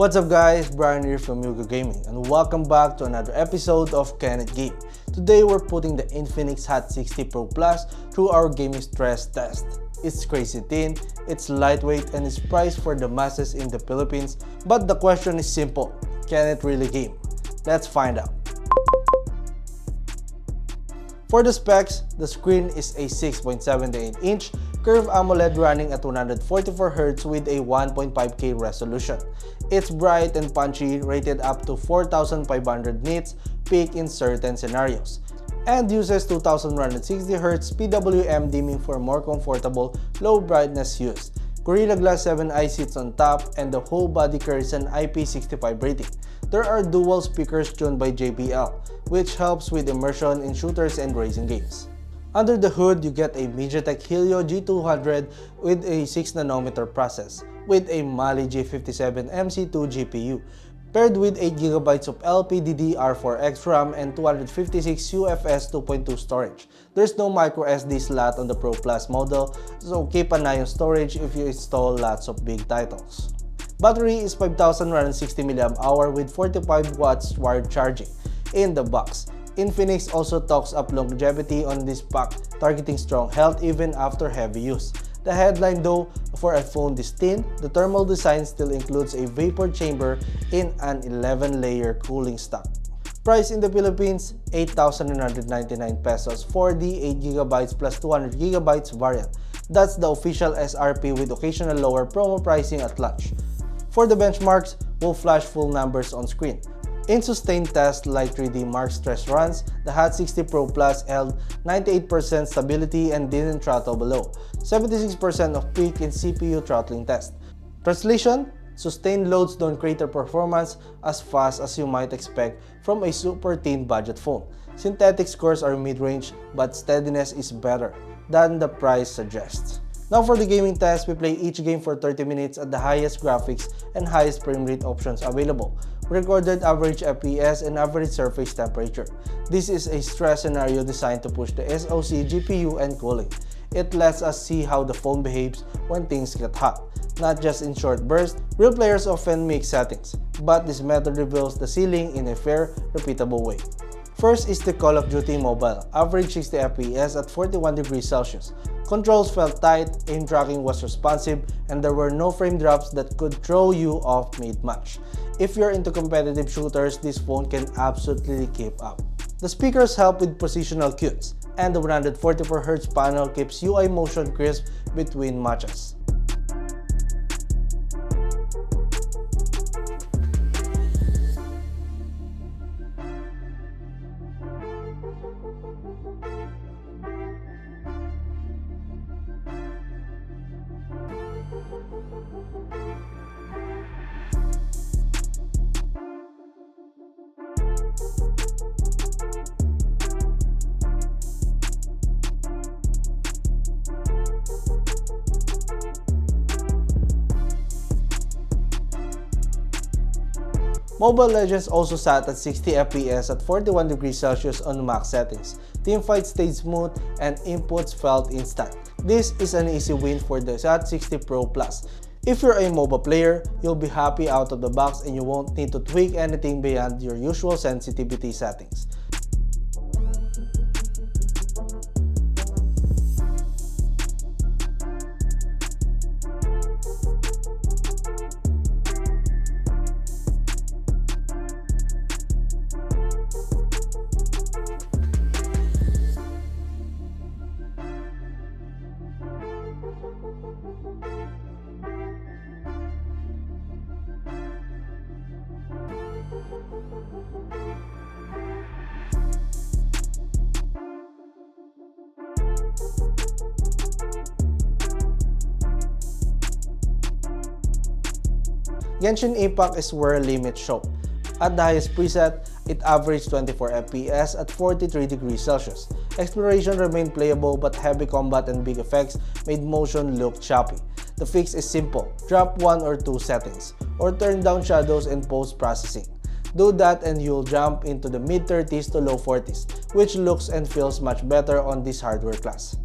What's up guys, Brian here from Yugo Gaming and welcome back to another episode of Can It Game. Today we're putting the Infinix Hot 60 Pro Plus through our gaming stress test. It's crazy thin, it's lightweight, and it's priced for the masses in the Philippines. But the question is simple, can it really game? Let's find out. For the specs, the screen is a 6.78-inch curved AMOLED running at 144Hz with a 1.5K resolution. It's bright and punchy, rated up to 4,500 nits peak in certain scenarios, and uses 2160Hz PWM dimming for more comfortable low brightness use. Gorilla Glass 7i sits on top, and the whole body carries an IP65 rating. There are dual speakers tuned by JBL, which helps with immersion in shooters and racing games. Under the hood, you get a MediaTek Helio G200 with a 6nm process, with a Mali G57MC2 GPU, paired with 8GB of LPDDR4X RAM and 256 UFS 2.2 storage. There's no microSD slot on the Pro Plus model, so keep an eye on storage if you install lots of big titles. Battery is 5160 mAh with 45 watts wired charging in the box. Infinix also talks up longevity on this pack, targeting strong health even after heavy use. The headline though, for a phone this thin, the thermal design still includes a vapor chamber in an 11-layer cooling stack. Price in the Philippines, 8,999 pesos for the 8GB plus 200GB variant. That's the official SRP with occasional lower promo pricing at launch. For the benchmarks, we'll flash full numbers on screen. In sustained tests like 3D Mark stress runs, the Hot 60 Pro Plus held 98% stability and didn't throttle below 76% of peak in CPU throttling test. Translation: sustained loads don't crater performance as fast as you might expect from a super thin budget phone. Synthetic scores are mid-range, but steadiness is better than the price suggests. Now for the gaming test, we play each game for 30 minutes at the highest graphics and highest frame rate options available. We recorded average FPS and average surface temperature. This is a stress scenario designed to push the SoC, GPU, and cooling. It lets us see how the phone behaves when things get hot, not just in short bursts. Real players often mix settings, but this method reveals the ceiling in a fair, repeatable way. First is the Call of Duty Mobile, average 60 FPS at 41 degrees Celsius. Controls felt tight, aim tracking was responsive, and there were no frame drops that could throw you off mid-match. If you're into competitive shooters, this phone can absolutely keep up. The speakers help with positional cues, and the 144Hz panel keeps UI motion crisp between matches. Mobile Legends also sat at 60 FPS at 41 degrees Celsius on max settings. Teamfights stayed smooth and inputs felt instant. This is an easy win for the Hot 60 Pro Plus. If you're a mobile player, you'll be happy out of the box and you won't need to tweak anything beyond your usual sensitivity settings. Genshin Impact is where limits show. At the highest preset, it averaged 24 FPS at 43 degrees Celsius. Exploration remained playable, but heavy combat and big effects made motion look choppy. The fix is simple: drop 1 or 2 settings, or turn down shadows and post-processing. Do that and you'll jump into the mid-30s to low 40s, which looks and feels much better on this hardware class.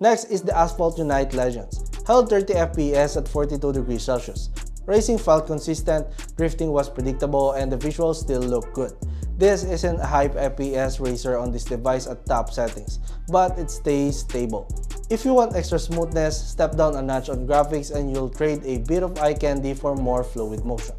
Next is the Asphalt Unite Legends, held 30 FPS at 42 degrees Celsius. Racing felt consistent, drifting was predictable, and the visuals still look good. This isn't a high FPS racer on this device at top settings, but it stays stable. If you want extra smoothness, step down a notch on graphics and you'll trade a bit of eye candy for more fluid motion.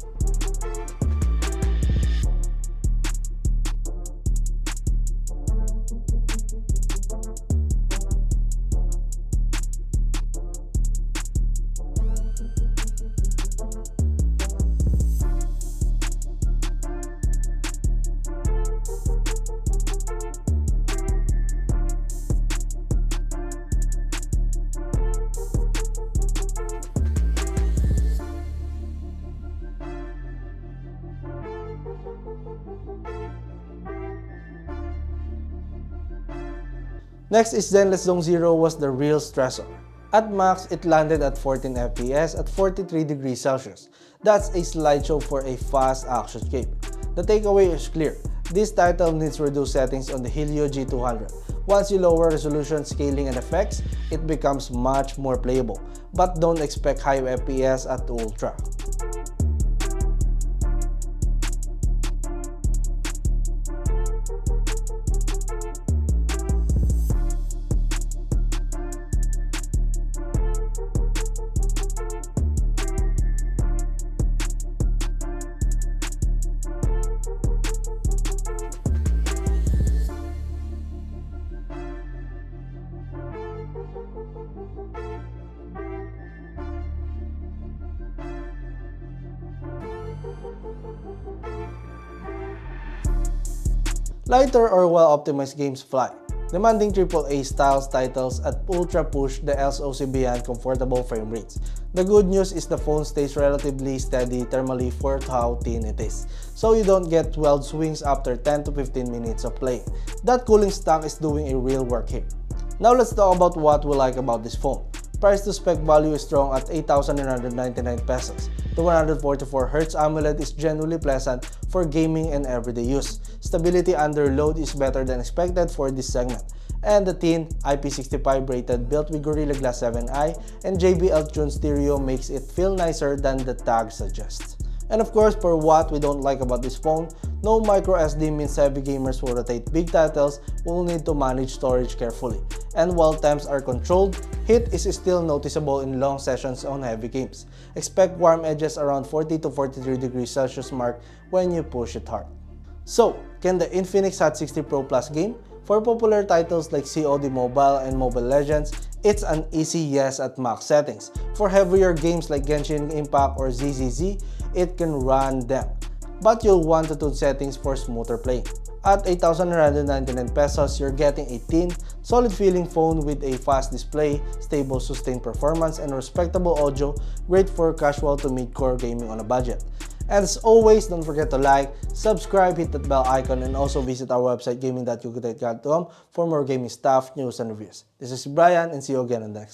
Next is Zenless Zone Zero was the real stressor. At max, it landed at 14 FPS at 43 degrees Celsius. That's a slideshow for a fast action game. The takeaway is clear. This title needs reduced settings on the Helio G200. Once you lower resolution, scaling, and effects, it becomes much more playable. But don't expect high FPS at Ultra. Lighter or well-optimized games fly. Demanding AAA styles titles at Ultra push the SoC beyond comfortable frame rates. The good news is the phone stays relatively steady thermally for how thin it is, so you don't get wild swings after 10 to 15 minutes of play. That cooling stack is doing a real work here. Now let's talk about what we like about this phone. Price to spec value is strong at 8,999 pesos. The 144Hz AMOLED is genuinely pleasant for gaming and everyday use. Stability under load is better than expected for this segment. And the thin IP65 rated built with Gorilla Glass 7i and JBL tuned stereo makes it feel nicer than the tag suggests. And of course, for what we don't like about this phone, no micro SD means heavy gamers who rotate big titles will need to manage storage carefully. And while temps are controlled, heat is still noticeable in long sessions on heavy games. Expect warm edges around 40 to 43 degrees Celsius mark when you push it hard. So, can the Infinix Hot 60 Pro Plus game? For popular titles like COD Mobile and Mobile Legends, it's an easy yes at max settings. For heavier games like Genshin Impact or ZZZ, it can run them. But you'll want to tune settings for smoother playing. At 8,999 pesos, you're getting a thin, solid feeling phone with a fast display, stable sustained performance, and respectable audio, great for casual to mid-core gaming on a budget. And as always, don't forget to like, subscribe, hit that bell icon, and also visit our website gaming.yugatech.com for more gaming stuff, news, and reviews. This is Brian, and see you again on the next.